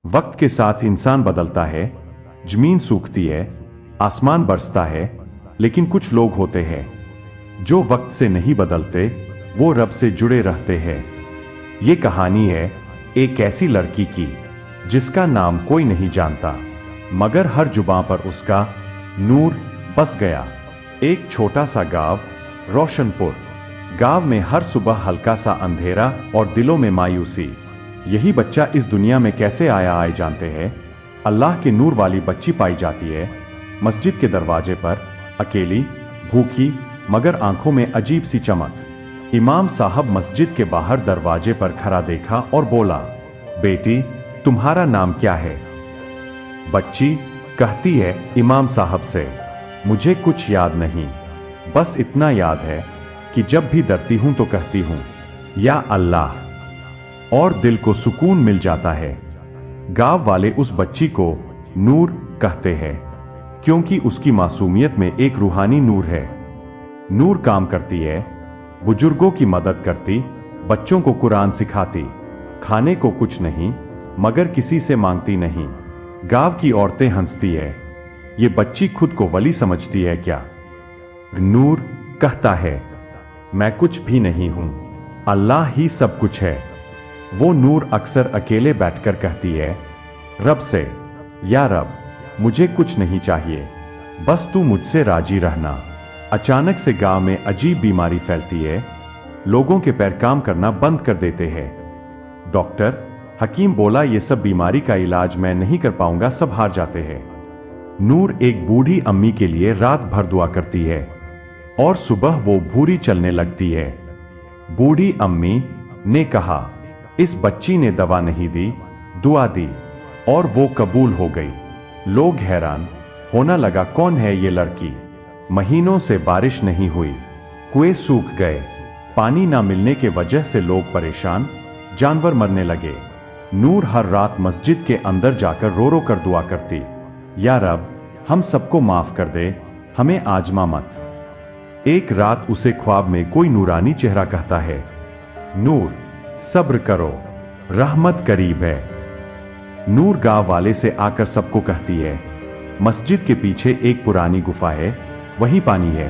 वक्त के साथ इंसान बदलता है, जमीन सूखती है, आसमान बरसता है, लेकिन कुछ लोग होते हैं जो वक्त से नहीं बदलते, वो रब से जुड़े रहते हैं। ये कहानी है एक ऐसी लड़की की जिसका नाम कोई नहीं जानता, मगर हर जुबां पर उसका नूर बस गया। एक छोटा सा गांव, रोशनपुर। गांव में हर सुबह हल्का सा अंधेरा और दिलों में मायूसी। यही बच्चा इस दुनिया में कैसे आया आए जानते हैं। अल्लाह के नूर वाली बच्ची पाई जाती है मस्जिद के दरवाजे पर, अकेली, भूखी, मगर आंखों में अजीब सी चमक। इमाम साहब मस्जिद के बाहर दरवाजे पर खड़ा देखा और बोला, बेटी, तुम्हारा नाम क्या है? बच्ची कहती है इमाम साहब से, मुझे कुछ याद नहीं, बस इतना याद है कि जब भी डरती हूं तो कहती हूं या अल्लाह, और दिल को सुकून मिल जाता है। गांव वाले उस बच्ची को नूर कहते हैं क्योंकि उसकी मासूमियत में एक रूहानी नूर है। नूर काम करती है, बुजुर्गों की मदद करती, बच्चों को कुरान सिखाती, खाने को कुछ नहीं मगर किसी से मांगती नहीं। गांव की औरतें हंसती है, ये बच्ची खुद को वली समझती है क्या? नूर कहता है, मैं कुछ भी नहीं हूं, अल्लाह ही सब कुछ है। वो नूर अक्सर अकेले बैठकर कहती है रब से, या रब, मुझे कुछ नहीं चाहिए, बस तू मुझसे राजी रहना। अचानक से गांव में अजीब बीमारी फैलती है, लोगों के पैर काम करना बंद कर देते हैं। डॉक्टर, हकीम बोला ये सब बीमारी का इलाज मैं नहीं कर पाऊंगा, सब हार जाते हैं। नूर एक बूढ़ी अम्मी के लिए रात भर दुआ करती है और सुबह वो भूरी चलने लगती है। बूढ़ी अम्मी ने कहा, इस बच्ची ने दवा नहीं दी, दुआ दी और वो कबूल हो गई। लोग हैरान होना लगा, कौन है ये लड़की? महीनों से बारिश नहीं हुई, कुएं सूख गए, पानी ना मिलने के वजह से लोग परेशान, जानवर मरने लगे। नूर हर रात मस्जिद के अंदर जाकर रो रो कर दुआ करती, या रब, हम सबको माफ कर दे, हमें आजमा मत। एक रात उसे ख्वाब में कोई नूरानी चेहरा कहता है, नूर, सब्र करो, रहमत करीब है। नूर गांव वाले से आकर सबको कहती है, मस्जिद के पीछे एक पुरानी गुफा है, वहीं पानी है।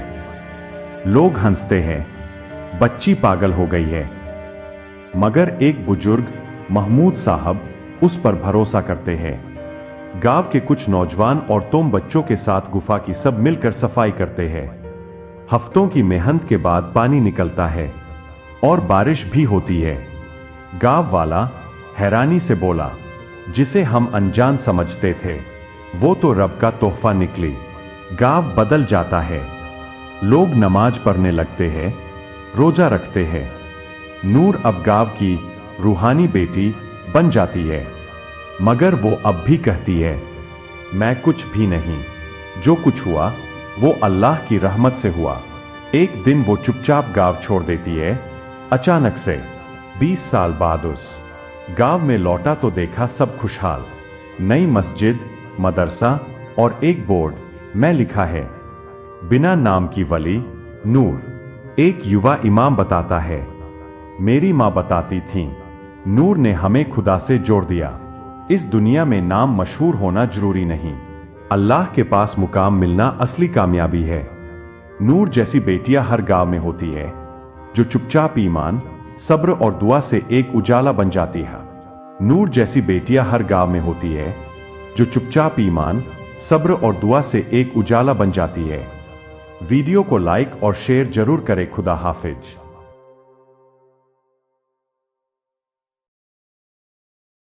लोग हंसते हैं, बच्ची पागल हो गई है। मगर एक बुजुर्ग महमूद साहब उस पर भरोसा करते हैं। गांव के कुछ नौजवान औरतों बच्चों के साथ गुफा की सब मिलकर सफाई करते हैं। हफ्तों की मेहनत के बाद पानी निकलता है और बारिश भी होती है। गांव वाला हैरानी से बोला, जिसे हम अनजान समझते थे वो तो रब का तोहफा निकली। गांव बदल जाता है, लोग नमाज पढ़ने लगते हैं, रोजा रखते हैं। नूर अब गांव की रूहानी बेटी बन जाती है, मगर वो अब भी कहती है, मैं कुछ भी नहीं, जो कुछ हुआ वो अल्लाह की रहमत से हुआ। एक दिन वो चुपचाप गांव छोड़ देती है। अचानक से 20 साल बाद उस गांव में लौटा तो देखा सब खुशहाल, नई मस्जिद, मदरसा और एक बोर्ड में लिखा है, बिना नाम की वली नूर। एक युवा इमाम बताता है, मेरी मां बताती थी, नूर ने हमें खुदा से जोड़ दिया। इस दुनिया में नाम मशहूर होना जरूरी नहीं, अल्लाह के पास मुकाम मिलना असली कामयाबी है। नूर जैसी बेटियां हर गांव में होती है जो चुपचाप ईमान, सब्र और दुआ से एक उजाला बन जाती है। नूर जैसी बेटियां हर गांव में होती है जो चुपचाप ईमान, सब्र और दुआ से एक उजाला बन जाती है। वीडियो को लाइक और शेयर जरूर करें। खुदा हाफिज।